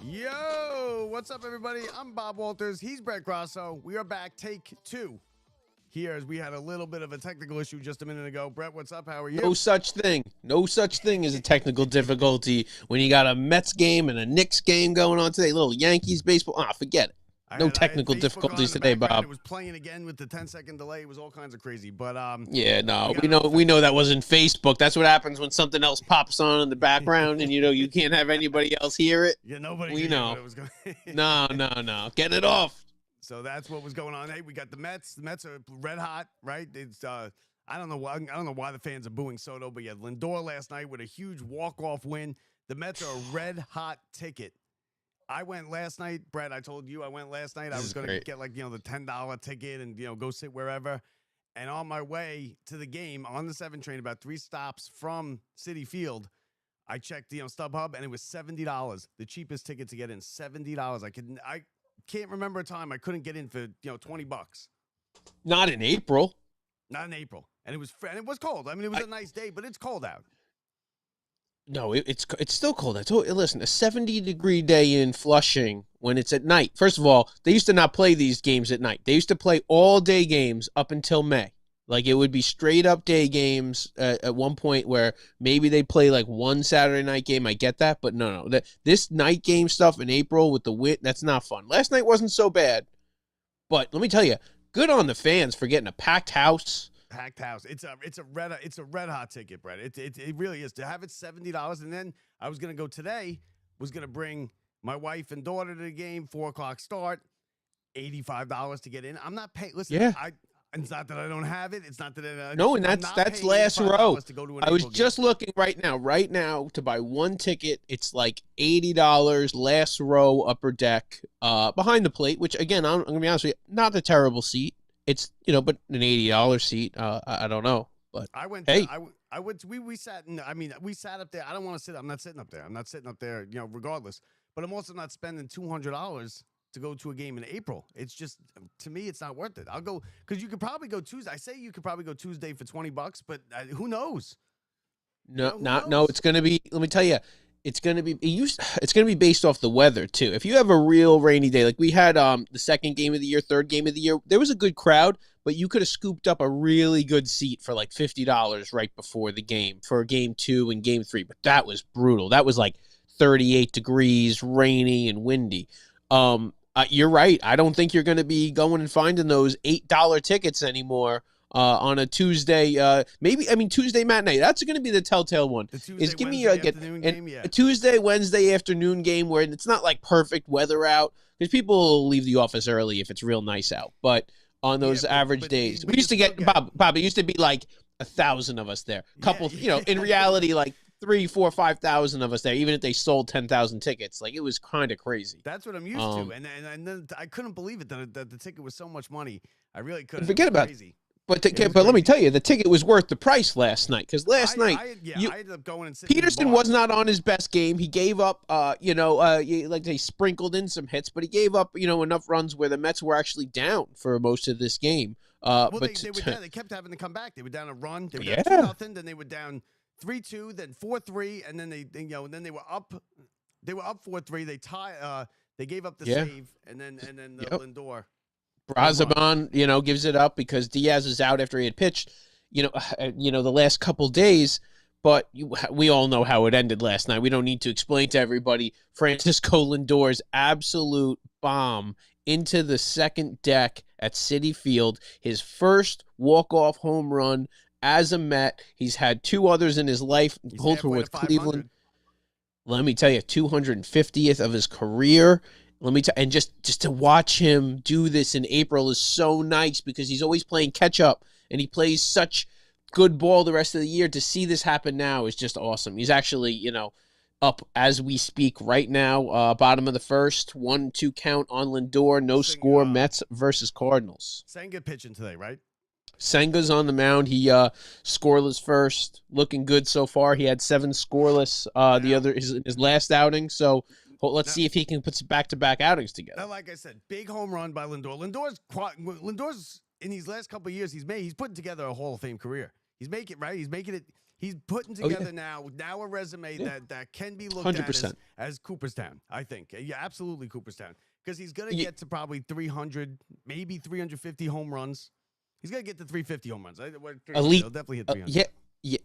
Yo, what's up, everybody? I'm Bob Walters. He's Brett Grosso. We are back, take two. Here, as we had a little bit of a technical issue just a minute ago. Brett, what's up? How are you? No such thing. No such thing as a technical difficulty when you got a Mets game and a Knicks game going on today. Little Yankees baseball. Forget it. No technical difficulties today, Bob. It was playing again with the 10-second delay. It was all kinds of crazy. But yeah, no, we know that wasn't Facebook. That's what happens when something else pops on in the background, and you can't have anybody else hear it. Yeah, nobody. We know. It was going. No. Get it off. So that's what was going on. Hey, we got the Mets. The Mets are red hot, right? It's I don't know why the fans are booing Soto, but yeah, Lindor last night with a huge walk-off win. The Mets are a red hot ticket. I went last night, Brett. I told you I went last night. I was going to get the $10 ticket and go sit wherever. And on my way to the game on the 7 train, about 3 stops from Citi Field, I checked StubHub and it was $70. The cheapest ticket to get in, $70. I can't remember a time I couldn't get in for $20. Not in April. Not in April, and it was cold. I mean, it was a nice day, but it's cold out. No, it's still cold. Listen, a 70-degree day in Flushing when it's at night. First of all, they used to not play these games at night. They used to play all-day games up until May. Like, it would be straight-up day games at one point where maybe they play, like, one Saturday night game. I get that, but no. This night game stuff in April with the wind, that's not fun. Last night wasn't so bad, but let me tell you, good on the fans for getting a packed house. Packed house. It's a red hot ticket, Brett. It really is. To have it $70, and then I was gonna go today. Was gonna bring my wife and daughter to the game. 4:00 start. $85 to get in. I'm not paying. Listen, yeah. It's not that I don't have it. It's not that no, and that's last row. I was just looking right now to buy one ticket. It's like $80, last row, upper deck, behind the plate. Which again, I'm gonna be honest with you, not a terrible seat. It's but an $80 seat. I don't know, but I went. Hey, I went. We sat. We sat up there. I don't want to sit. I'm not sitting up there. I'm not sitting up there. Regardless. But I'm also not spending $200 to go to a game in April. It's just, to me, it's not worth it. I'll go because you could probably go Tuesday. I say you could probably go Tuesday for $20, but who knows? No. It's gonna be. Let me tell you. It's gonna be based off the weather too. If you have a real rainy day, like we had the second game of the year, third game of the year, there was a good crowd, but you could have scooped up a really good seat for like $50 right before the game for game 2 and game 3. But that was brutal. That was like 38 degrees, rainy and windy. You're right. I don't think you're going to be going and finding those $8 tickets anymore. On a Tuesday, Tuesday matinee. That's going to be the telltale one. Give me a Tuesday, Wednesday afternoon game where it's not like perfect weather out because people will leave the office early if it's real nice out. But on those average days, we used to get Bob. It used to be like 1,000 of us there. Couple, in reality, like 3, 4, 5,000 of us there. Even if they sold 10,000 tickets, like it was kind of crazy. That's what I'm used to, and then I couldn't believe it that the ticket was so much money. I really couldn't. Forget about it. But let me tell you, the ticket was worth the price last night because last night, I ended up going and sitting. Peterson was not on his best game. He gave up, like they sprinkled in some hits, but he gave up, enough runs where the Mets were actually down for most of this game. They were down. They kept having to come back. They were down a run. They were down 2-0. Then they were down 3-2. Then 4-3, and then then they were up. They were up 4-3. They tie. They gave up the save, and then Lindor. Brazaban, gives it up because Diaz is out after he had pitched, the last couple days. But we all know how it ended last night. We don't need to explain to everybody. Francisco Lindor's absolute bomb into the second deck at Citi Field. His first walk-off home run as a Met. He's had 2 others in his life. Both were with Cleveland. Let me tell you, 250th of his career. And just to watch him do this in April is so nice because he's always playing catch up and he plays such good ball the rest of the year. To see this happen now is just awesome. He's actually, up as we speak right now, bottom of the first, 1-2 count on Lindor, no score, Mets versus Cardinals. Senga pitching today, right? Senga's on the mound. He scoreless first, looking good so far. He had 7 scoreless his last outing, so let's see if he can put some back-to-back outings together. Now, like I said, big home run by Lindor. Lindor's in these last couple of years, he's putting together a Hall of Fame career. He's making right. He's making it. He's putting together now a resume that can be looked 100%. at as Cooperstown. I think, yeah, absolutely Cooperstown, because he's gonna get to probably 300, maybe 350 home runs. He's gonna get to 350 home runs. Elite, He'll definitely hit 300. yeah,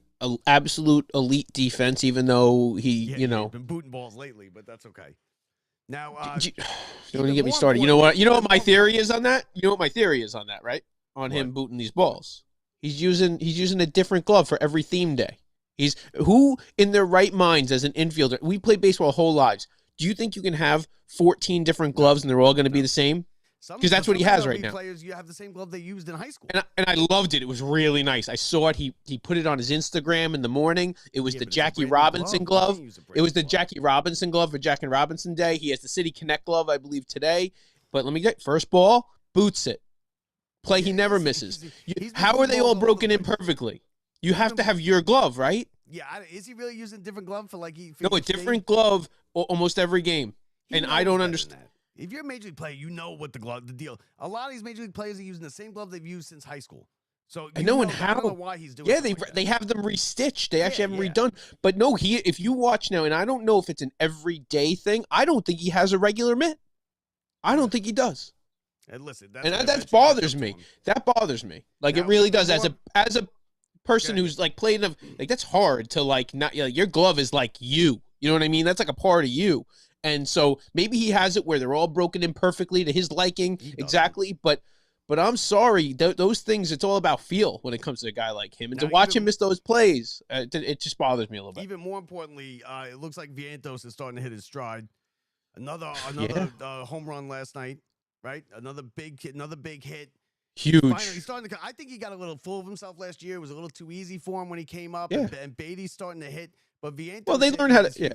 absolute elite defense. Even though He's been booting balls lately, but that's okay. Now, don't even get me started. You know what? You know what my theory is on that? You know what my theory is on that, right? On him booting these balls. He's using a different glove for every theme day. He's who in their right minds as an infielder. We play baseball our whole lives. Do you think you can have 14 different gloves and they're all going to be the same? Because that's what he has right now. Players, you have the same glove they used in high school. And I loved it. It was really nice. I saw it. He put it on his Instagram in the morning. It was the Jackie Robinson glove. It was the Jackie Robinson glove for Jackie Robinson Day. He has the City Connect glove, I believe, today. But let me get first ball, boots it. Play he never misses. How are they all broken in perfectly? You have to have your glove, right? Yeah. Is he really using a different glove for like? No, a different glove almost every game. And I don't understand. If you're a major league player, you know what the deal. A lot of these major league players are using the same glove they've used since high school. So I know, and I don't know why he's doing. Yeah, like they have them restitched. They actually have them redone. But no, if you watch now, and I don't know if it's an everyday thing. I don't think he has a regular mitt. I don't think he does. And listen, that bothers me. That bothers me. Like now, it really does. As a person who's like played enough, like that's hard to like not. Like, your glove is like you. You know what I mean? That's like a part of you. And so maybe he has it where they're all broken in perfectly to his liking, exactly. But I'm sorry, those things, it's all about feel when it comes to a guy like him. And to watch him miss those plays, it just bothers me a little bit. Even more importantly, it looks like Vientos is starting to hit his stride. Another home run last night, right? Another big hit. Huge. Finally, he's starting to. I think he got a little full of himself last year. It was a little too easy for him when he came up. Yeah. And Beatty's starting to hit. But Vientos, they learned how to. Yeah.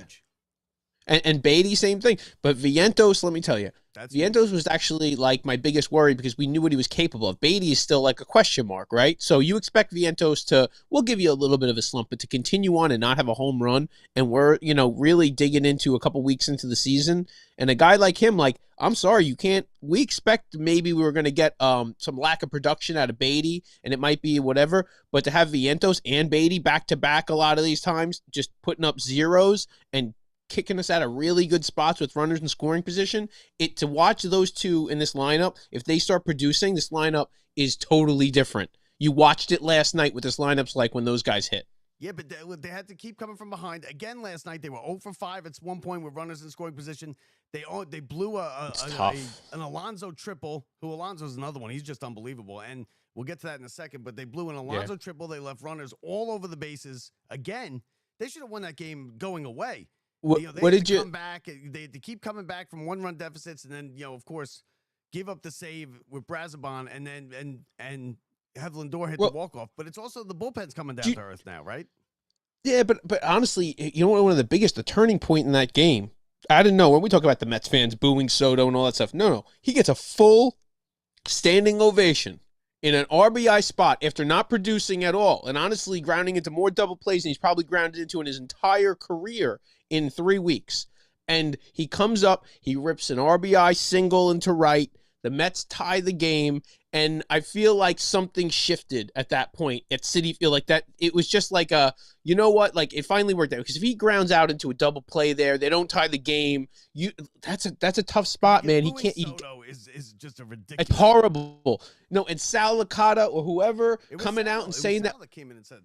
And Beatty, same thing. But Vientos, let me tell you, Vientos was actually like my biggest worry because we knew what he was capable of. Beatty is still like a question mark, right? So you expect Vientos to, we'll give you a little bit of a slump, but to continue on and not have a home run, and we're, really digging into a couple weeks into the season, and a guy like him, like, I'm sorry, you can't, we expect maybe we were going to get some lack of production out of Beatty, and it might be whatever, but to have Vientos and Beatty back-to-back a lot of these times, just putting up zeros and kicking us out of really good spots with runners in scoring position, to watch those two in this lineup, if they start producing, this lineup is totally different. You watched it last night with this lineup's like when those guys hit. Yeah, but they had to keep coming from behind. Again, last night, they were 0 for 5 at one point with runners in scoring position. They blew an Alonso triple, who Alonso's another one. He's just unbelievable. And we'll get to that in a second. But they blew an Alonso triple. They left runners all over the bases. Again, they should have won that game going away. What did you come back? They had to keep coming back from 1-run deficits, and then of course, give up the save with Brazoban, and then and have Lindor hit the walk off. But it's also the bullpen's coming down to earth now, right? Yeah, but honestly, one of the turning point in that game. I didn't know when we talk about the Mets fans booing Soto and all that stuff. No, he gets a full standing ovation in an RBI spot after not producing at all, and honestly grounding into more double plays than he's probably grounded into in his entire career in 3 weeks. And he comes up, he rips an RBI single into right. The Mets tie the game, and I feel like something shifted at that point at Citi Field. Like that, it was just like like it finally worked out. Because if he grounds out into a double play there, they don't tie the game. That's a tough spot, man. He can't. Soto is just a ridiculous. It's horrible. No, and Sal Licata or whoever coming out and saying that came in and said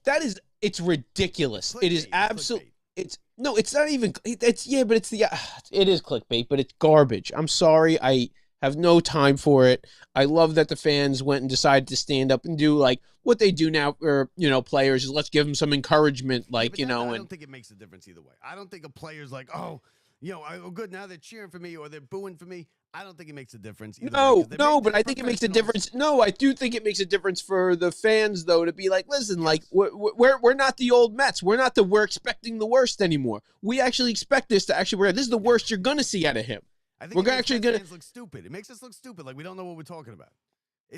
that is it's ridiculous. It is absolute. It's not even. It is clickbait, but it's garbage. I'm sorry. I have no time for it. I love that the fans went and decided to stand up and do like what they do now for players is let's give them some encouragement, I don't think it makes a difference either way. I don't think a player's like, good, now they're cheering for me or they're booing for me. I don't think it makes a difference. No, but I think it makes a difference. No, I do think it makes a difference for the fans, though, to be like, listen, like we're not the old Mets. We're expecting the worst anymore. We actually expect this to actually. This is the worst you're gonna see out of him. I think fans look stupid. It makes us look stupid, like we don't know what we're talking about.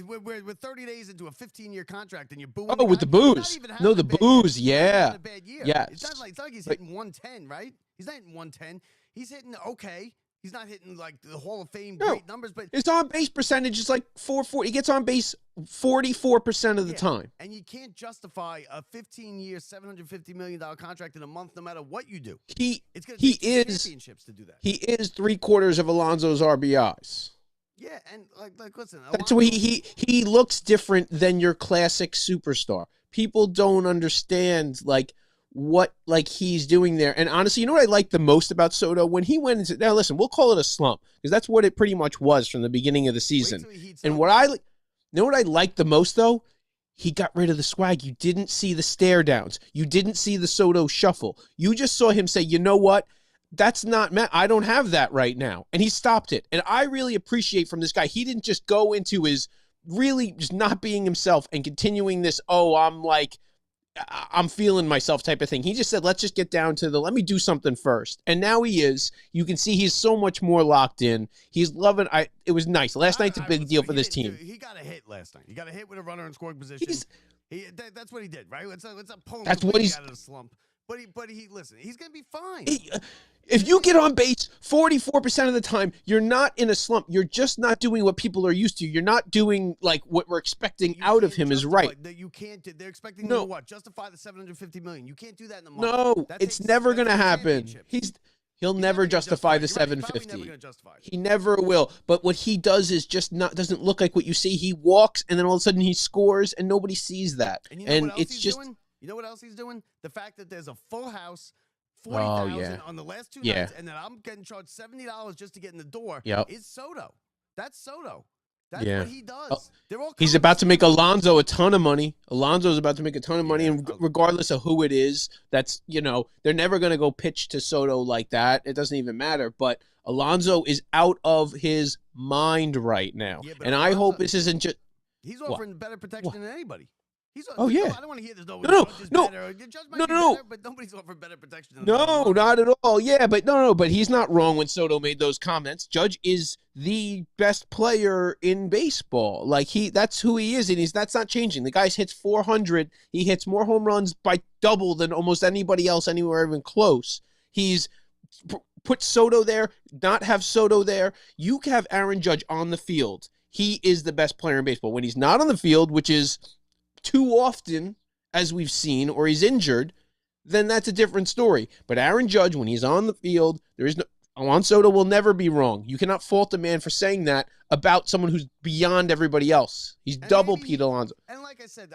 We're 30 days into a 15-year contract, and you're booing. Oh, with the booze. No, the booze. Yeah. A bad year. Yeah. It's not like he's hitting 110, right? He's not hitting 110. He's hitting okay. He's not hitting like the Hall of Fame No. great numbers, but his on base percentage is like 440. He gets on base 44% of the time. And you can't justify a 15-year, $750 million contract in a month, no matter what you do. It's going to take championships to do that. He is 3/4 of Alonso's RBIs. Yeah, and like listen, that's why he looks different than your classic superstar. People don't understand like what like he's doing there. And honestly, you know what I like the most about Soto? When he went into, now listen, we'll call it a slump because that's what it pretty much was from the beginning of the season. And what you know what I like the most though? He got rid of the swag. You didn't see the stare downs. You didn't see the Soto shuffle. You just saw him say, you know what? That's not Matt. I don't have that right now. And he stopped it. And I really appreciate from this guy. He didn't just go into his really just not being himself and continuing this, I'm feeling myself type of thing. He just said, let's just get down to let me do something first. And now he is. You can see he's so much more locked in. He's loving it was nice. Last night's a big deal for this team. He got a hit last night. He got a hit with a runner in scoring position. That's what he did, right? Let's pull him out of the slump. But he listen, he's going to be fine. If you get on base 44% of the time, you're not in a slump. You're just not doing what people are used to. You're not doing like what we're expecting out of him is right. You can't. They're expecting you to what? Justify the $750 million. You can't do that in a month. No, it's never going to happen. He'll never justify the $750. He never will. But what he does is just doesn't look like what you see. He walks and then all of a sudden he scores and nobody sees that. And it's just. You know what else he's doing? The fact that there's a full house, 40,000 on the last two nights, and then I'm getting charged $70 just to get in the door. Is Soto. That's Soto. That's what he does. He's about to make Alonso a ton of money. Alonso's about to make a ton of money, and regardless of who it is, that's they're never going to go pitch to Soto like that. It doesn't even matter. But Alonso is out of his mind right now, and I hope this isn't just. He's offering better protection than anybody. I don't want to hear there's no. But nobody's offering better protection than no, not at all. Yeah, but but he's not wrong when Soto made those comments. Judge is the best player in baseball. Like that's who he is, and that's not changing. The guy hits 400. He hits more home runs by double than almost anybody else anywhere even close. He's put Soto there, not have Soto there. You have Aaron Judge on the field. He is the best player in baseball. When he's not on the field, which is too often, as we've seen, or he's injured, then that's a different story. But Aaron Judge, when he's on the field, there is no. Juan Soto will never be wrong. You cannot fault a man for saying that about someone who's beyond everybody else. He's double Pete Alonso. And like I said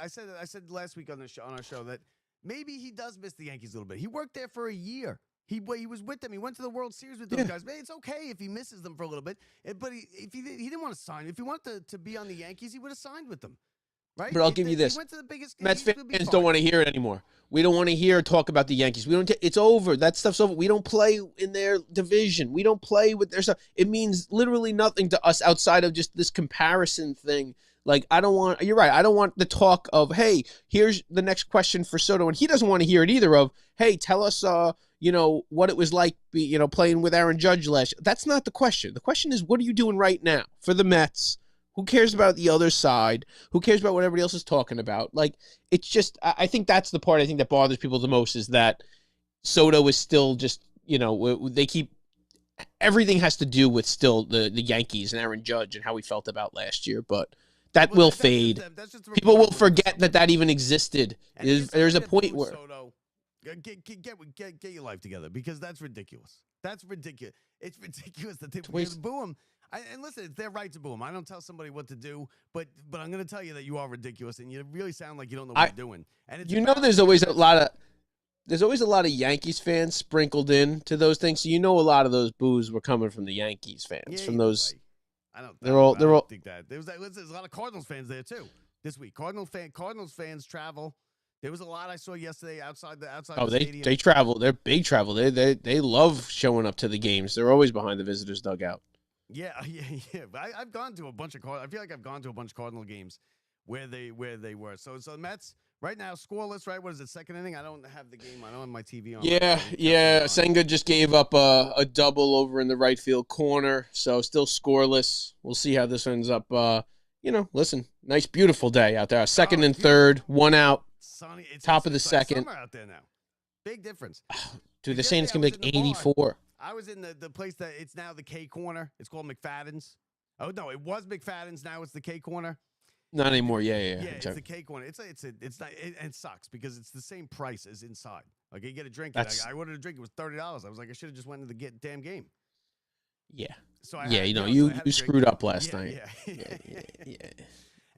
last week on our show that maybe he does miss the Yankees a little bit. He worked there for a year. He was with them. He went to the World Series with those guys. Man, it's okay if he misses them for a little bit. But if he didn't want to sign, if he wanted to be on the Yankees, he would have signed with them. Right? But I'll give you this. Mets fans don't want to hear it anymore. We don't want to hear talk about the Yankees. We don't. It's over. That stuff's over. We don't play in their division. We don't play with their stuff. It means literally nothing to us outside of just this comparison thing. Like, you're right. I don't want the talk of, hey, here's the next question for Soto. And he doesn't want to hear it either of, hey, tell us, what it was like, playing with Aaron Judge last year. That's not the question. The question is, what are you doing right now for the Mets? Who cares about the other side? Who cares about what everybody else is talking about? Like, it's just, I think that's the part I think that bothers people the most is that Soto is still just, they keep, everything has to do with still the Yankees and Aaron Judge and how we felt about last year. But that will fade. People will forget that even existed. There's a point where. Soto, get your life together because that's ridiculous. That's ridiculous. It's ridiculous that they boo him. And listen, it's their right to boo him. I don't tell somebody what to do, but I'm going to tell you that you are ridiculous, and you really sound like you don't know what you're doing. And it's there's always a lot of Yankees fans sprinkled in to those things. So a lot of those boos were coming from the Yankees fans. From those, I don't think that there's a lot of Cardinals fans there too this week. Cardinals fans travel. There was a lot I saw yesterday outside the stadium. They travel. They're big travel. They love showing up to the games. They're always behind the visitors' dugout. Yeah. I've gone to a bunch of I feel like I've gone to a bunch of Cardinal games where they were. So the Mets right now scoreless. Right? What is it? Second inning? I don't have the game. I don't have my TV on. Yeah. Senga just gave up a double over in the right field corner, so still scoreless. We'll see how this ends up. Listen, nice, beautiful day out there. Second and third, one out. Sunny. It's top of the second. Summer out there now. Big difference. Dude, they're saying it's gonna be like 84. I was in the place that it's now the K Corner. It's called McFadden's. Oh no, it was McFadden's. Now it's the K Corner. Not anymore. Yeah. It's the K Corner. It's not. It sucks because it's the same price as inside. Like you get a drink. I ordered a drink. It was $30. I was like, I should have just went to the damn game. Yeah. So you screwed up last night. Yeah.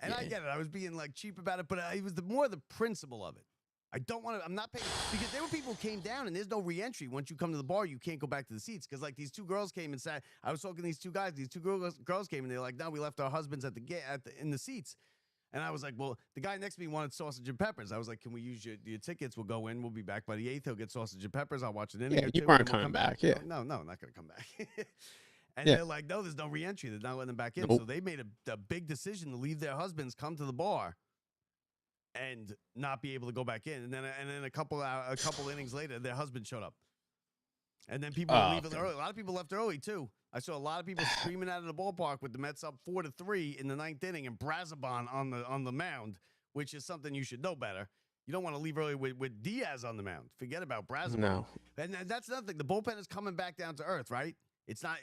And I get it. I was being like cheap about it, but it was more the principle of it. I don't want to. I'm not paying because there were people who came down and there's no reentry. Once you come to the bar, you can't go back to the seats because like these two girls came and sat. I was talking to these two guys. These two girls came and they're like, "No, we left our husbands in the seats." And I was like, well, the guy next to me wanted sausage and peppers. I was like, can we use your tickets? We'll go in. We'll be back by the 8th. He'll get sausage and peppers. I'll watch an inning or two. You aren't coming back. Yeah. No, not going to come back. And they're like, no, there's no reentry. They're not letting them back in. Nope. So they made a big decision to leave their husbands, come to the bar, and not be able to go back in. And then a couple innings later, their husband showed up. And then people were leaving early. A lot of people left early, too. I saw a lot of people screaming out of the ballpark with the Mets up 4-3 in the 9th inning and Brazoban on the mound, which is something you should know better. You don't want to leave early with Diaz on the mound. Forget about Brazoban. No. And that's another thing. The bullpen is coming back down to earth, right? It's not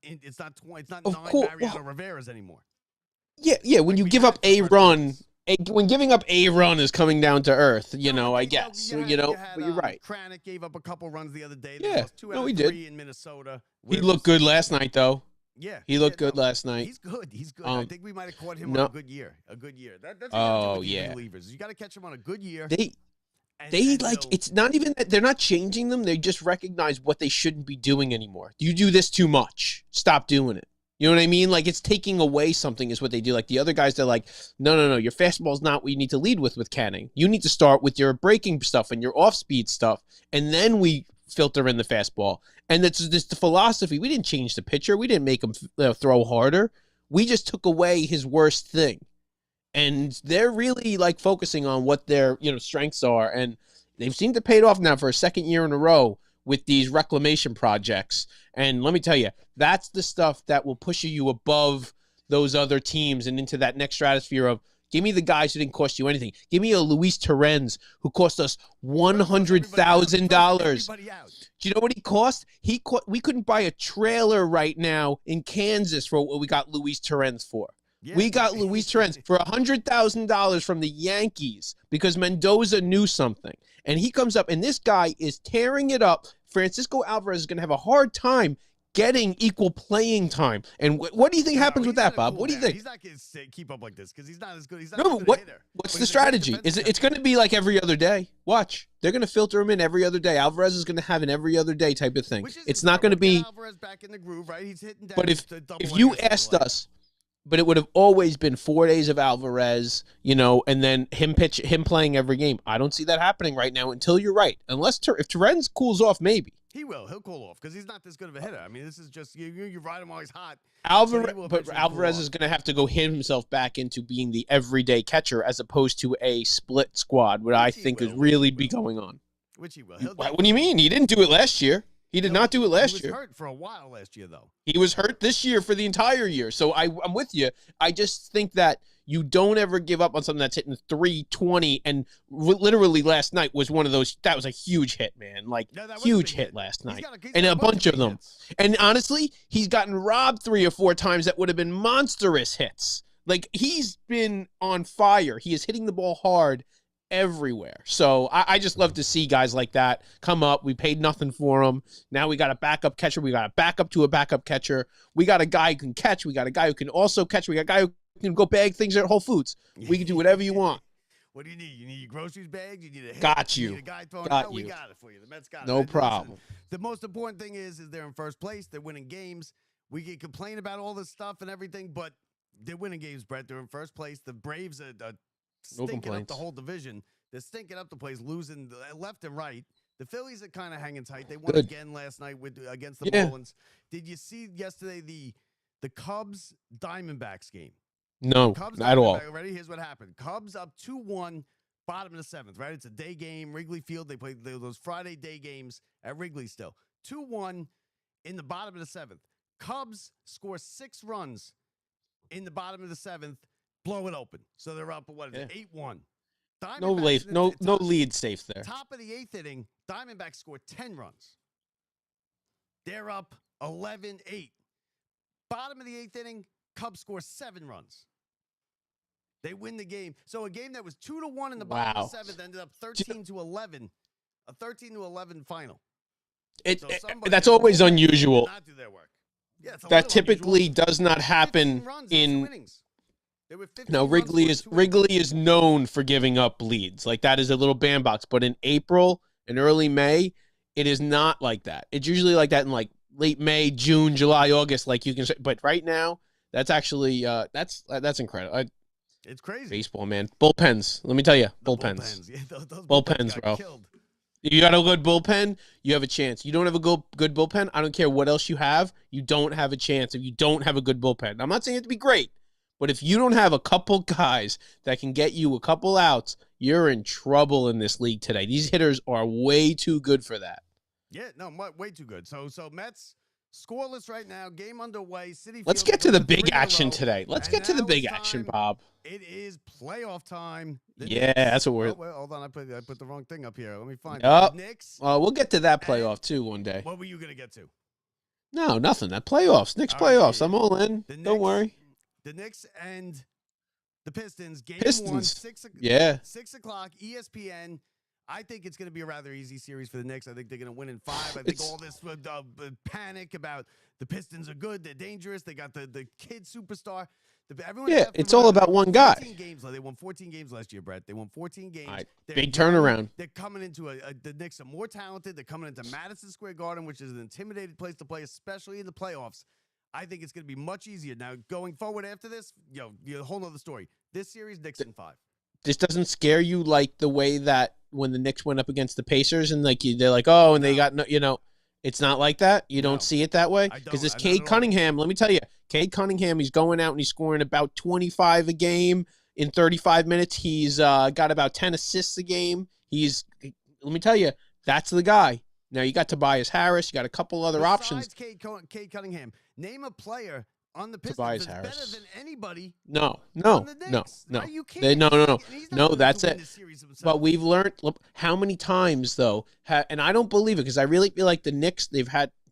9 Mariano Rivera's anymore. Yeah. When you give up a run. When giving up a run is coming down to earth, I guess. But you're right. Kranick gave up a couple runs the other day. They lost 2 out of 3 in Minnesota. He looked good last night, though. Yeah. He looked good last night. He's good. I think we might have caught him on a good year. That's what relievers. You got to catch him on a good year. It's not even that they're not changing them. They just recognize what they shouldn't be doing anymore. You do this too much. Stop doing it. You know what I mean? Like, it's taking away something is what they do. Like, the other guys, they're like, no, your fastball's not what you need to lead with canning. You need to start with your breaking stuff and your off-speed stuff, and then we filter in the fastball. And that's just the philosophy. We didn't change the pitcher. We didn't make him throw harder. We just took away his worst thing. And they're really, like, focusing on what their, strengths are. And they've seemed to pay it off now for a second year in a row with these reclamation projects. And let me tell you, that's the stuff that will push you above those other teams and into that next stratosphere of, give me the guys who didn't cost you anything. Give me a Luis Torrens who cost us $100,000. Do you know what he cost? We couldn't buy a trailer right now in Kansas for what we got Luis Torrens for. Yeah. We got Luis Torrens for $100,000 from the Yankees because Mendoza knew something. And he comes up, and this guy is tearing it up. Francisco Alvarez is going to have a hard time getting equal playing time. And what do you think happens with that, Bob? What do you think? He's not going to keep up like this because he's not as good. He's not as good a hitter. What's the strategy? It's going to be like every other day. Watch. They're going to filter him in every other day. Alvarez is going to have an every other day type of thing. It's not going to be. Alvarez back in the groove, right? He's hitting down. But if you asked us, but it would have always been 4 days of Alvarez, and then him playing every game. I don't see that happening right now until you're right. Unless if Torrens cools off, maybe. He will. He'll cool off because he's not this good of a hitter. I mean, this is just you ride him while he's hot. Alvarez is going to have to go hit himself back into being the everyday catcher as opposed to a split squad, what I think is really be going on. Which he will. What do you mean? He didn't do it last year. He did not do it last year. He was hurt for a while last year, though. He was hurt this year for the entire year. So I'm with you. I just think that you don't ever give up on something that's hitting 320. And literally last night was one of those. That was a huge hit, man. Like, huge hit last night. And a bunch of them. Hits. And honestly, he's gotten robbed 3 or 4 times that would have been monstrous hits. Like, he's been on fire. He is hitting the ball hard everywhere. So I just love to see guys like that come up. We paid nothing for them. Now we got a backup catcher. We got a backup to a backup catcher. We got a guy who can catch. We got a guy who can also catch. We got a guy who can go bag things at Whole Foods. We can do whatever you want. What do you need? You need your groceries bags? You need a hit? Got you. You need a guy throwing out? We got it for you. The Mets got it. No problem. The most important thing is they're in first place. They're winning games. We can complain about all this stuff and everything, but they're winning games, Brett. They're in first place. The Braves are stinking up the whole division. They're stinking up the place, losing left and right. The Phillies are kind of hanging tight. They won again last night against the Marlins. Did you see yesterday the Cubs Diamondbacks game? No, Cubs not at all. Ready? Here's what happened. Cubs up 2-1, bottom of the 7th, right? It's a day game, Wrigley Field. They play those Friday day games at Wrigley still. 2-1 in the bottom of the 7th. Cubs score 6 runs in the bottom of the 7th, blow it open. So they're up, 8-1. No lead safe there. Top of the 8th inning, Diamondbacks scored 10 runs. They're up 11-8. Bottom of the 8th inning, Cubs score 7 runs. They win the game. So a game that was 2-1 in the bottom of the 7th ended up 13-11. A 13-11 final. That's always unusual. Not do their work. Yeah, that typically does not happen in. No, Wrigley is known for giving up leads. Like, that is a little bandbox. But in April and early May, it is not like that. It's usually like that in like late May, June, July, August. Like you can say, but right now, that's actually that's incredible. It's crazy. Baseball, man. Bullpens. Let me tell you, bullpens. Yeah, those bullpens, bro. Killed. You got a good bullpen, you have a chance. You don't have a good bullpen, I don't care what else you have, you don't have a chance if you don't have a good bullpen. I'm not saying it to be great, but if you don't have a couple guys that can get you a couple outs, you're in trouble in this league today. These hitters are way too good for that. Yeah, no, way too good. So Mets scoreless right now, game underway. Citi Let's Field get to the goes big 3 in a action row. today. Let's And get to the now big it's action, time. Bob. It is playoff time. Yeah, that's what we're. Oh, well, hold on, I put the wrong thing up here. Let me find it. Oh, The Knicks. we'll get to that playoff too one day. What were you gonna get to? No, nothing. That playoffs, Knicks All right, playoffs. yeah. I'm all in. Don't worry. The Knicks and the Pistons. Game Pistons. 1, 6 o'clock, ESPN. I think it's going to be a rather easy series for the Knicks. I think they're going to win in 5. I think all this panic about the Pistons are good, they're dangerous, they got the kid superstar. It's all about one guy. 14 games. They won 14 games last year, Brett. They won 14 games. Right. Big turnaround. They're coming into the Knicks are more talented. They're coming into Madison Square Garden, which is an intimidated place to play, especially in the playoffs. I think it's going to be much easier. Now, going forward after this, a whole other story. This series, Knicks in 5. This doesn't scare you like the way that when the Knicks went up against the Pacers and like they're like, oh, and they got no, it's not like that. You don't see it that way because this Cade Cunningham. Let me tell you, Cade Cunningham. He's going out and he's scoring about 25 a game in 35 minutes. He's got about 10 assists a game. Let me tell you, that's the guy. Now you got Tobias Harris. You got a couple other options. Besides Cade Cunningham, name a player on the Pistons Tobias that's Harris. better than anybody. No. Are you kidding? No, that's it. But we've learned how many times though, and I don't believe it because I really feel like the Knicks,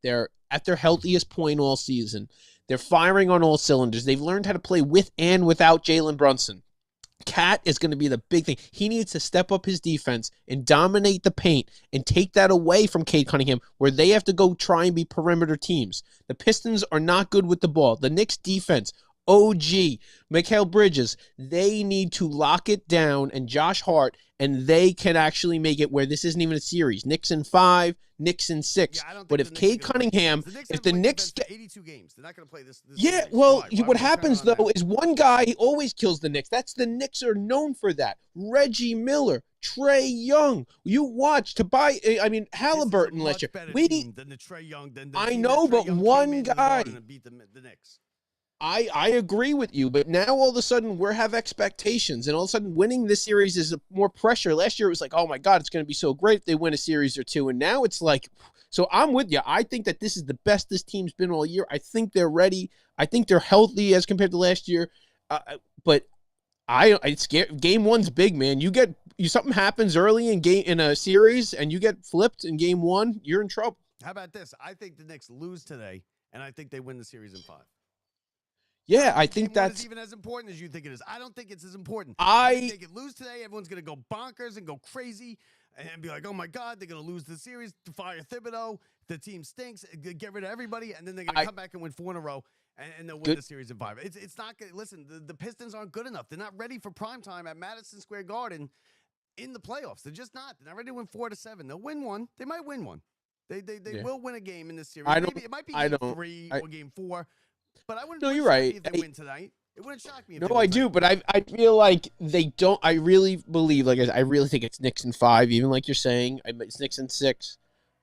they're at their healthiest point all season. They're firing on all cylinders. They've learned how to play with and without Jalen Brunson. Cat is going to be the big thing. He needs to step up his defense and dominate the paint and take that away from Cade Cunningham where they have to go try and be perimeter teams. The Pistons are not good with the ball. The Knicks defense, OG, Mikal Bridges, they need to lock it down, and Josh Hart, and they can actually make it where this isn't even a series. Knicks in 5, Knicks in 6. But if Cade Cunningham, if the Knicks get 82 games, they're not going to play this. Yeah, well, what happens though is one guy always kills the Knicks. That's the Knicks are known for that. Reggie Miller, Trae Young. You watch Halliburton last year. Than the Trae Young. I know, but one guy. Beat the Knicks. I agree with you, but now all of a sudden we have expectations, and all of a sudden winning this series is more pressure. Last year it was like, oh my God, it's going to be so great if they win a series or two, and now it's like, so I'm with you. I think that this is the best this team's been all year. I think they're ready. I think they're healthy as compared to last year, but it's scary. Game 1's big, man. Something happens early in a series, and you get flipped in game 1, you're in trouble. How about this? I think the Knicks lose today, and I think they win the series in 5. Yeah, I think that's even as important as you think it is. I don't think it's as important. I think they could lose today. Everyone's going to go bonkers and go crazy and be like, oh, my God, they're going to lose the series, to fire Thibodeau, the team stinks, get rid of everybody, and then they're going to come back and win 4 in a row, and they'll win the series in 5. It's not good. Listen, the Pistons aren't good enough. They're not ready for prime time at Madison Square Garden in the playoffs. They're just not. They're not ready to win 4-7. They'll win 1. They might win 1. They will win a game in this series. Maybe it might be game 3 or game 4. But I wouldn't. No, you're right. If they win tonight, it wouldn't shock me. I do, but I feel like they don't. I really believe, I really think it's Knicks in 5, even like you're saying, it's Knicks in 6.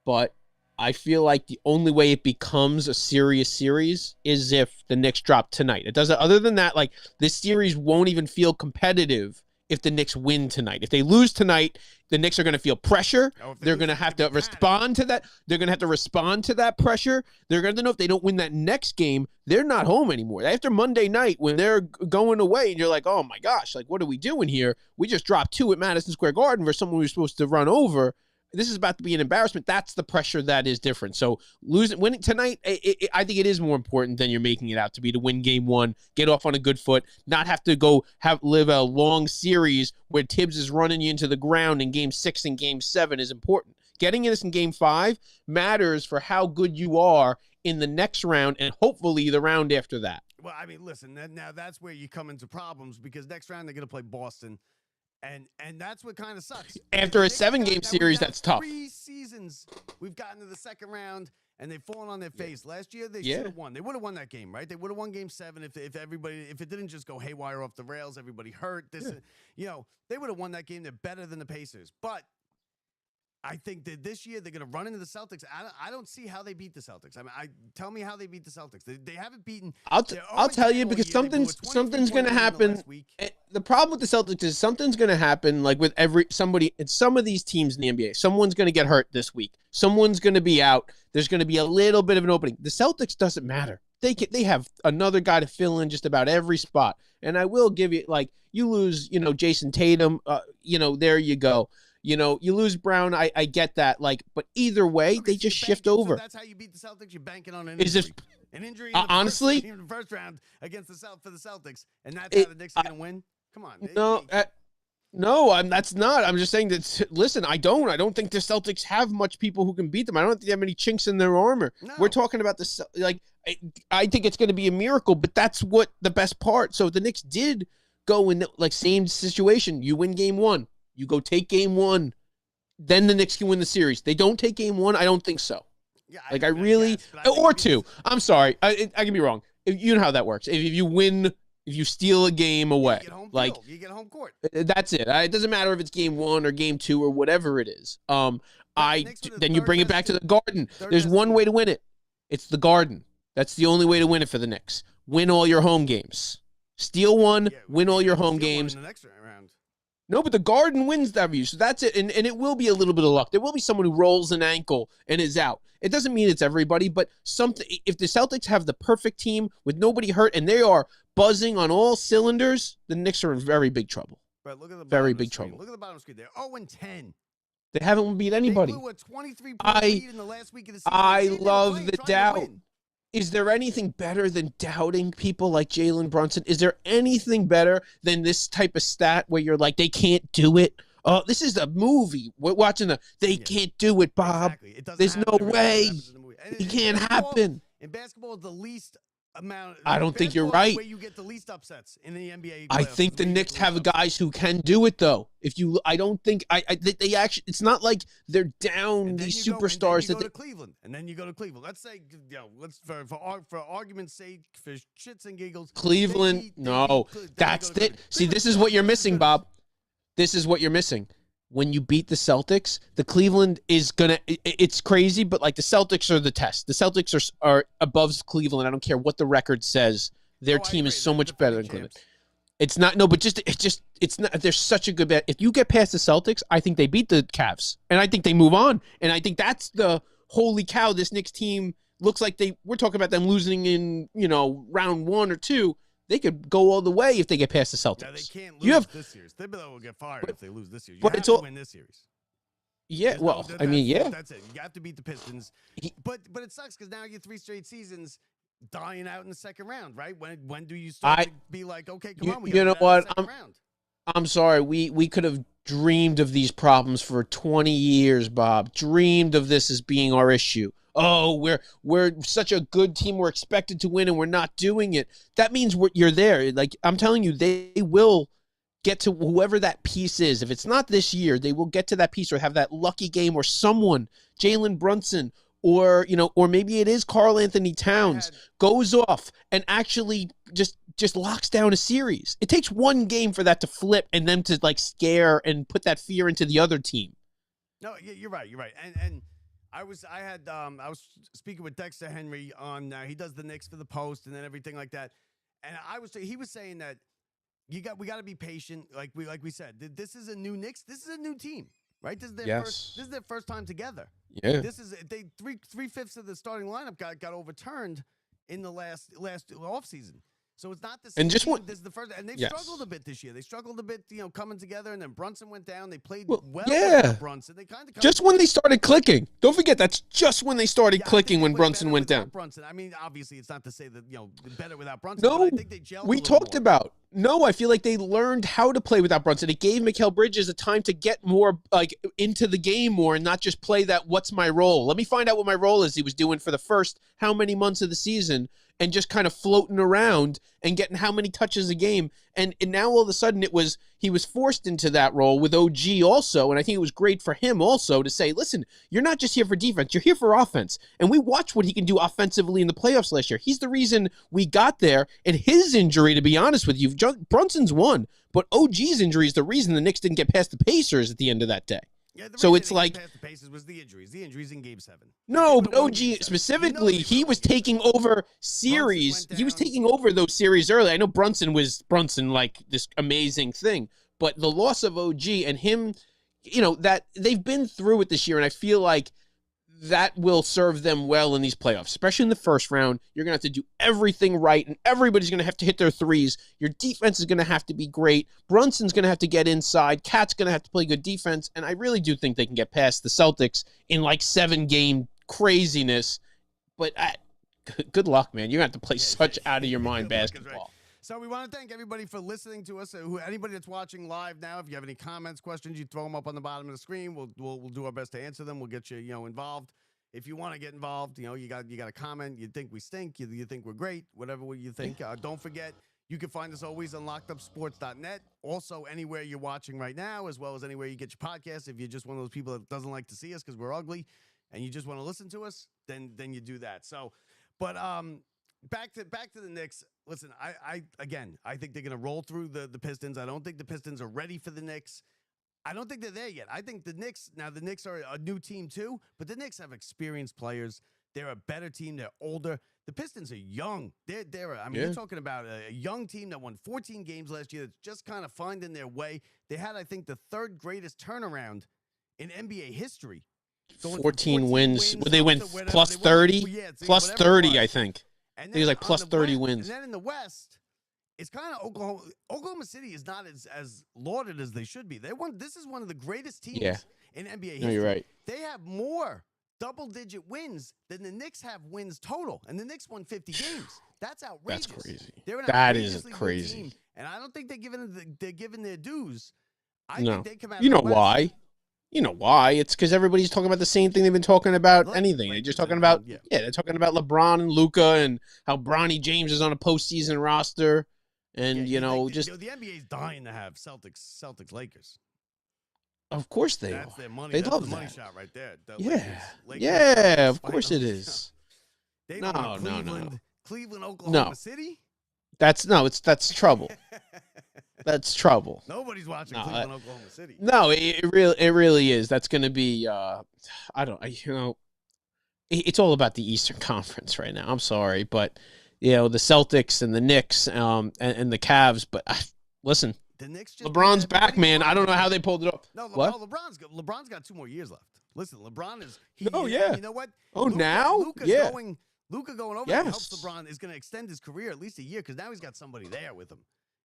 But I feel like the only way it becomes a serious series is if the Knicks drop tonight. It doesn't. Other than that, this series won't even feel competitive if the Knicks win tonight. If they lose tonight, the Knicks are going to feel pressure. They're going to have to respond to that. They're going to have to respond to that pressure. They're going to know if they don't win that next game, they're not home anymore. After Monday night, when they're going away, and you're like, oh my gosh, what are we doing here? We just dropped 2 at Madison Square Garden for someone we were supposed to run over. this is about to be an embarrassment. That's the pressure that is different. So winning tonight, I think it is more important than you're making it out to be, to win game one, get off on a good foot, not have to go live a long series where Tibbs is running you into the ground in game 6 and game 7 is important. Getting this in game 5 matters for how good you are in the next round and hopefully the round after that. Well, I mean, listen, now that's where you come into problems because next round they're going to play Boston. And that's what kind of sucks. After a 7-game series, that's tough. 3 seasons we've gotten to the second round, and they've fallen on their face. Last year, they should have won. They would have won that game, right? They would have won game 7 if it didn't just go haywire off the rails, everybody hurt. They would have won that game. They're better than the Pacers. But I think that this year they're going to run into the Celtics. I don't see how they beat the Celtics. I mean, tell me how they beat the Celtics. They haven't beaten. I'll tell you because something's going to happen. The problem with the Celtics is something's going to happen. Like with somebody in some of these teams in the NBA, someone's going to get hurt this week. Someone's going to be out. There's going to be a little bit of an opening. The Celtics doesn't matter. They have another guy to fill in just about every spot. And I will give you, like, you lose, Jason Tatum. There you go. You lose Brown. I get that. Like, but either way, they just shift over. So that's how you beat the Celtics. You're banking on an injury. An injury honestly in the first round against for the Celtics, and that's how the Knicks are going to win. Come on. No, that's not. I'm just saying that. Listen, I don't think the Celtics have much people who can beat them. I don't think they have many chinks in their armor. No. We're talking about this. Like, I think it's going to be a miracle, but that's what the best part. So the Knicks did go in the same situation. You win game 1. You go take game 1, then the Knicks can win the series. They don't take game 1. I don't think so. Yeah, or 2. I'm sorry. I can be wrong. You know how that works. If you win, if you steal a game away, you get home court. That's it. It doesn't matter if it's game 1 or game 2 or whatever it is. Then you bring it back to the Garden. There's one way to win it. It's the Garden. That's the only way to win it for the Knicks. Win all your home games. Steal one. Win all your home games. In the next round. No, but the Garden wins that view, so that's it. And it will be a little bit of luck. There will be someone who rolls an ankle and is out. It doesn't mean it's everybody, but something. If the Celtics have the perfect team with nobody hurt and they are buzzing on all cylinders, the Knicks are in very big trouble. Right, look at the very big trouble. Look at the bottom of the screen. They're 0-10. They haven't beat anybody. They blew a 23-point lead in the last week of the season. I love the doubt. Is there anything better than doubting people like Jalen Brunson? Is there anything better than this type of stat where you're like, they can't do it? Oh, this is a movie. We're watching they can't do it, Bob. Exactly. There's no way. It can't happen. In basketball, the least amount. I don't think you're right. Where you get the least upsets in the NBA. I think the Knicks have guys who can do it though. I don't think they actually. It's not like they're down these superstars. And then you go to Cleveland, and then you go to Cleveland. Let's say, let's for argument's sake, for shits and giggles. Cleveland, that's it. See, this is what you're missing, Bob. This is what you're missing. When you beat the Celtics, the Cleveland is gonna. It's crazy, but like the Celtics are the test. The Celtics are above Cleveland. I don't care what the record says. Their team is so much better than Cleveland. It's not but it's not. There's such a good bet. If you get past the Celtics, I think they beat the Cavs, and I think they move on. And I think that's the holy cow. This Knicks team looks like we're talking about them losing in round 1 or 2. They could go all the way if they get past the Celtics. Yeah, they can't lose this series. They will get fired if they lose this series. You have to win this series. Yeah, that's it. You have to beat the Pistons. But it sucks because now you get 3 straight seasons dying out in the second round, right? When do you start to be like, okay, come on, we got the second round. I'm sorry. We could have dreamed of these problems for 20 years, Bob. Dreamed of this as being our issue. Oh, we're such a good team. We're expected to win, and we're not doing it. That means you're there. Like I'm telling you, they will get to whoever that piece is. If it's not this year, they will get to that piece or have that lucky game or someone, Jalen Brunson, or maybe it is Karl Anthony Towns, goes off and actually just locks down a series. It takes one game for that to flip and them to scare and put that fear into the other team. No, you're right. You're right. And I was speaking with Dexter Henry on he does the Knicks for the Post and then everything like that, and he was saying that we got to be patient, like we said. This is a new Knicks. This is a new team, right? This is their first time together. Yeah. This is three-fifths of the starting lineup got overturned in the last offseason. So it's not the same And just team. one, This is the first, and they've yes. struggled a bit this year. They struggled a bit, coming together, and then Brunson went down. They played well yeah. without Brunson. They kind of just when they started clicking. Don't forget, that's just when they started clicking when Brunson went down. Brunson. I mean, obviously, it's not to say that better without Brunson. No, but I think they gelled we talked more. about. No, I feel like they learned how to play without Brunson. It gave Mikal Bridges a time to get more into the game more and not just play that what's my role. Let me find out what my role is. He was doing for the first how many months of the season and just kind of floating around and getting how many touches a game. And now all of a sudden he was forced into that role with OG also. And I think it was great for him also to say, listen, you're not just here for defense, you're here for offense. And we watched what he can do offensively in the playoffs last year. He's the reason we got there. And his injury, to be honest with you, Brunson's won, but OG's injury is the reason the Knicks didn't get past the Pacers at the end of that day. Yeah, so it's like the Pacers was the injuries. The injuries in Game 7. No, but OG specifically, he was taking over series. He was taking over those series early. I know Brunson like this amazing thing, but the loss of OG and him, that they've been through it this year, and I feel like that will serve them well in these playoffs, especially in the first round. You're going to have to do everything right, and everybody's going to have to hit their threes. Your defense is going to have to be great. Brunson's going to have to get inside. Cat's going to have to play good defense, and I really do think they can get past the Celtics in like 7-game craziness. But good luck, man. You're going to have to play such out-of-your-mind basketball. So we want to thank everybody for listening to us. Anybody that's watching live now, if you have any comments, questions, you throw them up on the bottom of the screen. We'll do our best to answer them. We'll get you involved. If you want to get involved, you got a comment. You think we stink. You think we're great. Whatever you think. Don't forget, you can find us always on LockedUpSports.net. Also, anywhere you're watching right now, as well as anywhere you get your podcast. If you're just one of those people that doesn't like to see us because we're ugly, and you just want to listen to us, then you do that. So, but back to the Knicks. Listen, I think they're going to roll through the Pistons. I don't think the Pistons are ready for the Knicks. I don't think they're there yet. I think the Knicks are a new team too, but the Knicks have experienced players. They're a better team. They're older. The Pistons are young. You're talking about a young team that won 14 games last year that's just kind of finding their way. They had, I think, the third greatest turnaround in NBA history. 14 wins. They went plus 30? Plus 30, I think. And it was like plus 30 wins. And then in the West, it's kind of Oklahoma. Oklahoma City is not as lauded as they should be. This is one of the greatest teams in NBA history. No, you're right. They have more double-digit wins than the Knicks have wins total, and the Knicks won 50 games. That's outrageous. That's crazy. That is crazy. Team, and I don't think they're giving their dues. I no. think they come out. You know why? You know why? It's because everybody's talking about the same thing they've been talking about anything. They're just talking about, they're talking about LeBron and Luka and how Bronny James is on a postseason roster. And, the NBA is dying to have Celtics Lakers. Of course they That's are. Their money. They That's love the money that. shot right there. Lakers, of course it is. No. Cleveland, Oklahoma City? That's trouble. That's trouble. Nobody's watching Cleveland, Oklahoma City. No, it really is. That's going to be it's all about the Eastern Conference right now. I'm sorry, but the Celtics and the Knicks and the Cavs, but listen, the Knicks LeBron's back, man. I don't know how they pulled it off. No, LeBron's got 2 more years left. Listen, LeBron is You know what? Luka going over helps LeBron is going to extend his career at least a year because now he's got somebody there with him.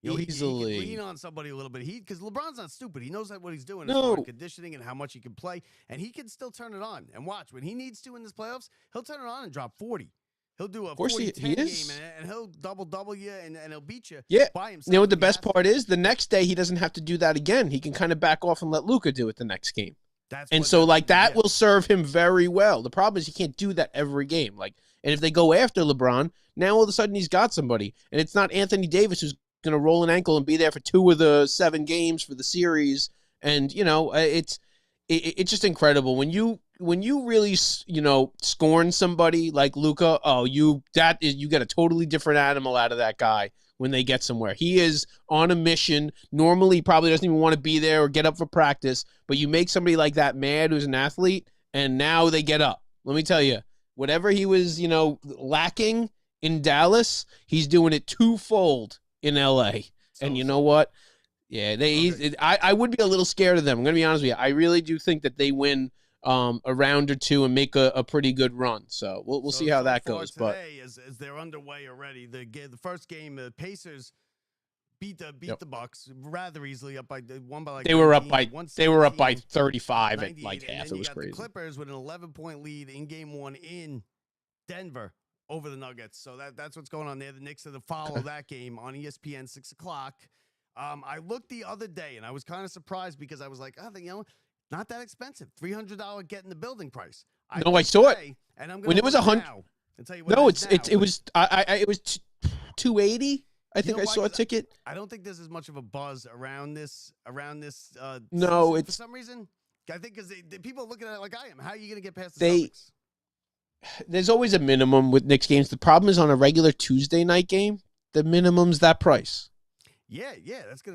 Easily. He can lean on somebody a little bit. Because LeBron's not stupid. He knows what he's doing as far as conditioning and how much he can play. And he can still turn it on. And watch, when he needs to in this playoffs, he'll turn it on and drop 40. He'll do a 40-10 game, and he'll double you, and he'll beat you by himself. You know what the best part is? The next day, he doesn't have to do that again. He can kind of back off and let Luka do it the next game. That will serve him very well. The problem is he can't do that every game. And if they go after LeBron, now all of a sudden he's got somebody. And it's not Anthony Davis who's going to roll an ankle and be there for 2 of the 7 games for the series. And, it's just incredible. When you really, scorn somebody like Luka, you get a totally different animal out of that guy when they get somewhere. He is on a mission. Normally, he probably doesn't even want to be there or get up for practice, but you make somebody like that mad who's an athlete, and now they get up. Let me tell you, whatever he was, lacking in Dallas, he's doing it twofold in L.A. And you know what? Yeah, I would be a little scared of them. I'm going to be honest with you. I really do think that they win a round or two and make a pretty good run. So we'll see how that goes. But today, as they're underway already, the first game, the Pacers beat the Bucks rather easily, up by one by like they were up 19, by 35 at like and half. then It was got crazy. The Clippers with an 11-point lead in game one in Denver over the Nuggets. So that's what's going on there. The Knicks are to follow that game on ESPN 6 o'clock. I looked the other day and I was kind of surprised because I was like, oh, not that expensive. $300 get in the building price. I saw it. And I'm when it was 100. No, it was $280. I think I saw a ticket. I don't think there's as much of a buzz around this. No, for some reason. I think because people are looking at it like I am. How are you going to get past the Celtics? There's always a minimum with Knicks games. The problem is on a regular Tuesday night game, the minimum's that price. Yeah,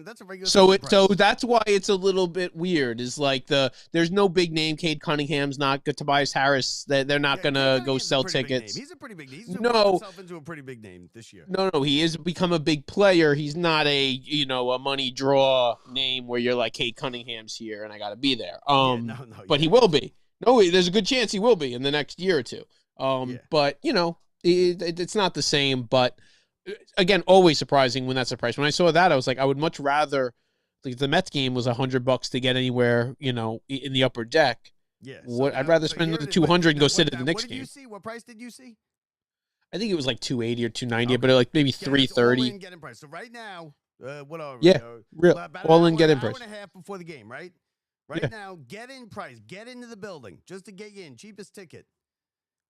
that's a regular. So that's why it's a little bit weird. Is like there's no big name. Cade Cunningham's not good. Tobias Harris. They're not gonna go sell tickets. He's a pretty big name. He's himself into a pretty big name this year. No, he has become a big player. He's not a money draw name where you're like Cade Cunningham's here and I got to be there. But he will be. No, there's a good chance he will be in the next year or two. But it's not the same. But again, always surprising when that's the price. When I saw that, I was like, I would much rather. Like the Mets game was $100 to get anywhere, in the upper deck. Yeah, I'd rather spend the $200 and go sit at the Knicks game. What did you see? What price did you see? I think it was like $280 or $290, but like maybe $330. All in getting price. So right now, what are we? Yeah, real all in getting price. Hour and a half before the game, right? Now, get in price. Get into the building just to get you in. Cheapest ticket.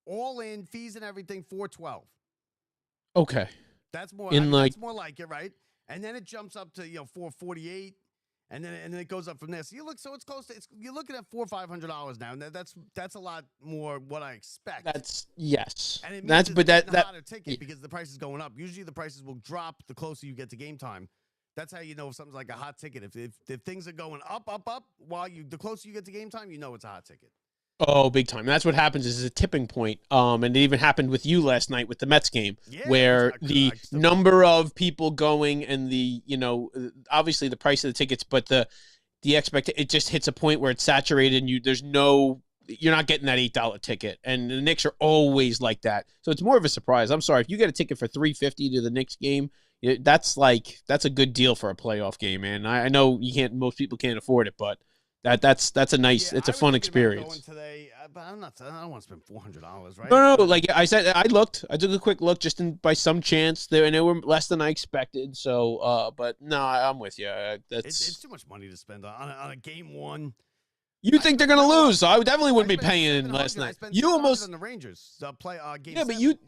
All in, fees and everything, $412. Okay. That's more. That's more like it, right? And then it jumps up to $448, and then it goes up from there. So it's close to. You're looking at $400 or $500 now, and that's a lot more what I expect. Yes. And it means that's a hotter ticket because the price is going up. Usually the prices will drop the closer you get to game time. That's how you know if something's like a hot ticket. If things are going up while the closer you get to game time, you know it's a hot ticket. Oh, big time. That's what happens is a tipping point. And it even happened with you last night with the Mets game where the number of people going and obviously the price of the tickets, but the it just hits a point where it's saturated and you're not getting that $8 ticket. And the Knicks are always like that. So it's more of a surprise. I'm sorry. If you get a ticket for $350 to the Knicks game, that's a good deal for a playoff game, man. I know most people can't afford it, but that's a nice, it's a fun experience. Going today, but I don't want to spend $400, right? No. Like I said, I took a quick look just by some chance there, and they were less than I expected. So, but no, I'm with you. It's too much money to spend on a game one. You think they're gonna lose? So I definitely wouldn't be paying last night. You almost on the Rangers play game. Yeah, but you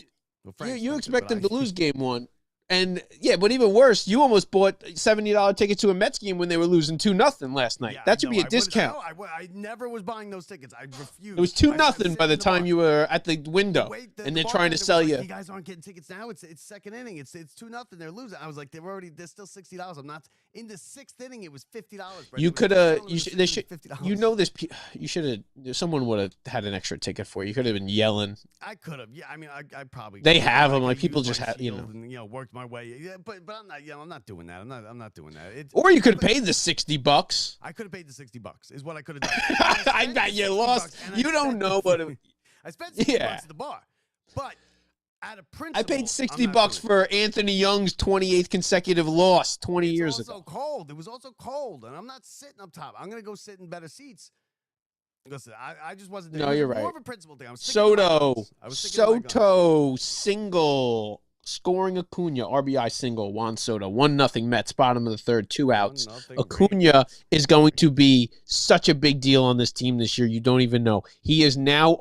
expect them to lose game one. And but even worse, you almost bought $70 tickets to a Mets game when they were losing 2-0 last night. That should be a discount. I never was buying those tickets. I refused. It was 2-0 by the time you were at the window, and they're trying to sell you. You guys aren't getting tickets now. It's second inning. It's 2-0. They're losing. I was like, they're still $60. I'm not in the sixth inning. It was $50. You could have. You should have. Someone would have had an extra ticket for you. You could have been yelling. I could have. Yeah, I mean, I probably. They have them. Like people just have. Worked my way. Yeah, but I'm not. I'm not doing that. I'm not doing that. Or you could have paid the $60. I could have paid the $60. Is what I could have done. I bet you lost. You don't know what. I spent $60 at the bar, but out of principle, I paid $60 for Anthony Young's 28th consecutive loss 20 years ago. It was also cold, and I'm not sitting up top. I'm gonna go sit in better seats. Listen, I just wasn't there. No, you're right. More of a principle thing. Soto single. Scoring Acuna, RBI single, Juan Soto, 1-0 Mets, bottom of the third, 2 outs. Acuna is going to be such a big deal on this team this year, you don't even know. He is now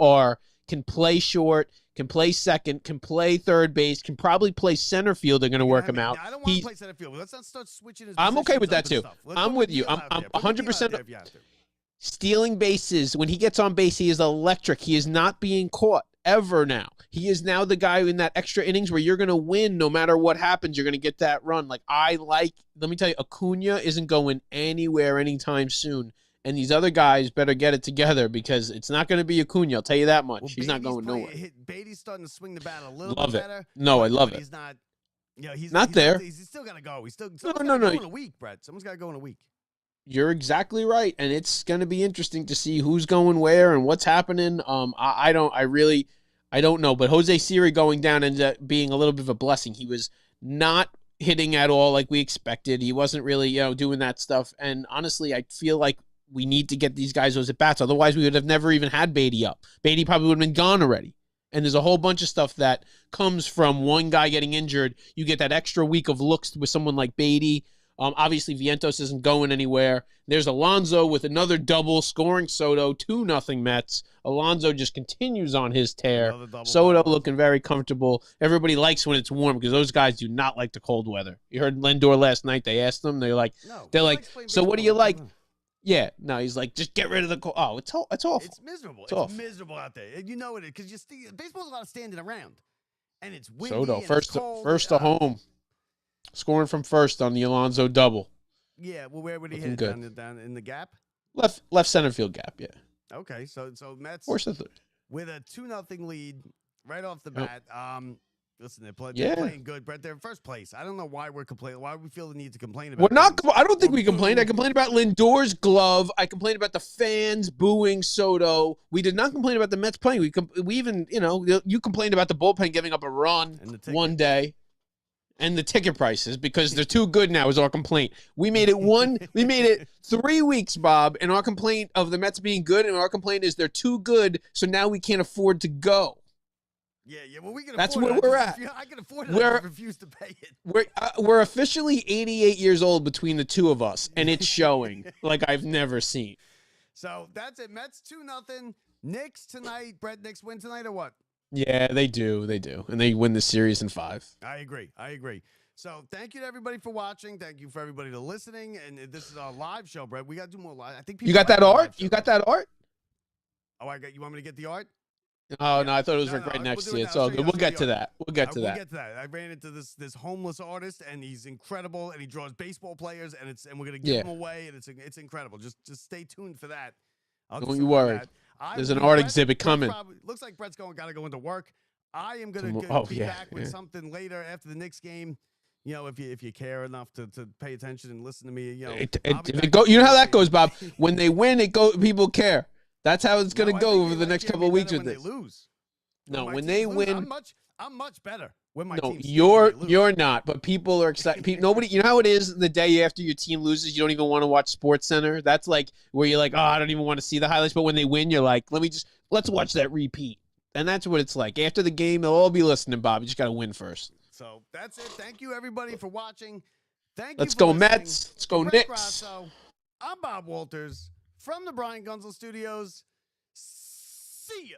can play short, can play second, can play third base, can probably play center field. They're going to work him out. I don't want to play center field. Let's not start switching his I'm okay with that, too. I'm with you. I'm 100% stealing bases. When he gets on base, he is electric. He is not being caught ever now. He is now the guy in that extra innings where you're going to win no matter what happens. You're going to get that run. Let me tell you, Acuna isn't going anywhere anytime soon. And these other guys better get it together because it's not going to be Acuna. I'll tell you that much. He's not going nowhere. Beatty's starting to swing the bat a little bit better. No, I love it. He's not. He's not there. He's still got to go. He's still no. in a week, Brett. Someone's got to go in a week. You're exactly right, and it's going to be interesting to see who's going where and what's happening. I don't know, but Jose Siri going down ended up being a little bit of a blessing. He was not hitting at all like we expected. He wasn't really, doing that stuff. And honestly, I feel like we need to get these guys those at bats. Otherwise, we would have never even had Beatty up. Beatty probably would have been gone already. And there's a whole bunch of stuff that comes from one guy getting injured. You get that extra week of looks with someone like Beatty. Obviously, Vientos isn't going anywhere. There's Alonso with another double, scoring Soto, 2-0 Mets. Alonso just continues on his tear. Soto looking very comfortable. Everybody likes when it's warm because those guys do not like the cold weather. You heard Lindor last night. They asked him. They're like, so what do you like? Yeah, no, he's like, just get rid of the cold. Oh, it's awful. It's miserable. It's miserable out there. You know it is because baseball's a lot of standing around, and it's windy. Soto and first it's cold. to home. Scoring from first on the Alonso double. Yeah, well, where would he hit it? Down in the gap? Left center field gap, yeah. Okay, so Mets with a 2-0 lead right off the bat. Listen, they're playing good, Brett. They're in first place. I don't know why we're complaining. Why we feel the need to complain about. We're not. I don't think we complained. I complained about Lindor's glove. I complained about the fans booing Soto. We did not complain about the Mets playing. We even, you complained about the bullpen giving up a run one day. And the ticket prices, because they're too good now, is our complaint. We made it 3 weeks, Bob, and our complaint of the Mets being good, and our complaint is they're too good, so now we can't afford to go. Yeah, well, we can. That's where we're at. I can afford it. I refuse to pay it. We're officially 88 years old between the two of us, and it's showing like I've never seen. So that's it. Mets 2-0. Knicks tonight. Brett, Knicks win tonight or what? Yeah, they do, and they win the series in 5. I agree. So thank you to everybody for watching. Thank you for everybody to listening. And this is our live show, Brett. We got to do more live. I think people. You got that art? You got that art? Oh, I got. You want me to get the art? Oh no, I thought it was right next to you. It's all good. We'll get to that. We'll get to that. I ran into this homeless artist, and he's incredible, and he draws baseball players, and we're gonna give him away, and it's incredible. Just stay tuned for that. Don't you worry. There's an art exhibit coming. Looks like Brett's gotta go into work. I am gonna be back with something later after the Knicks game. If you care enough to pay attention and listen to me, you know how that goes, Bob. When they win, people care. That's how it's gonna go over the next couple of weeks with this. They lose. No, when they win, I'm much better. When my team you're not, but people are excited. Nobody, you know how it is the day after your team loses, you don't even want to watch Sports Center. That's like where you're like, oh, I don't even want to see the highlights. But when they win, you're like, let's watch that repeat. And that's what it's like. After the game, they'll all be listening, Bob. You just got to win first. So that's it. Thank you, everybody, for watching. Let's go Mets. Let's go Knicks. Grasso, I'm Bob Walters from the Brian Gunzel Studios. See ya.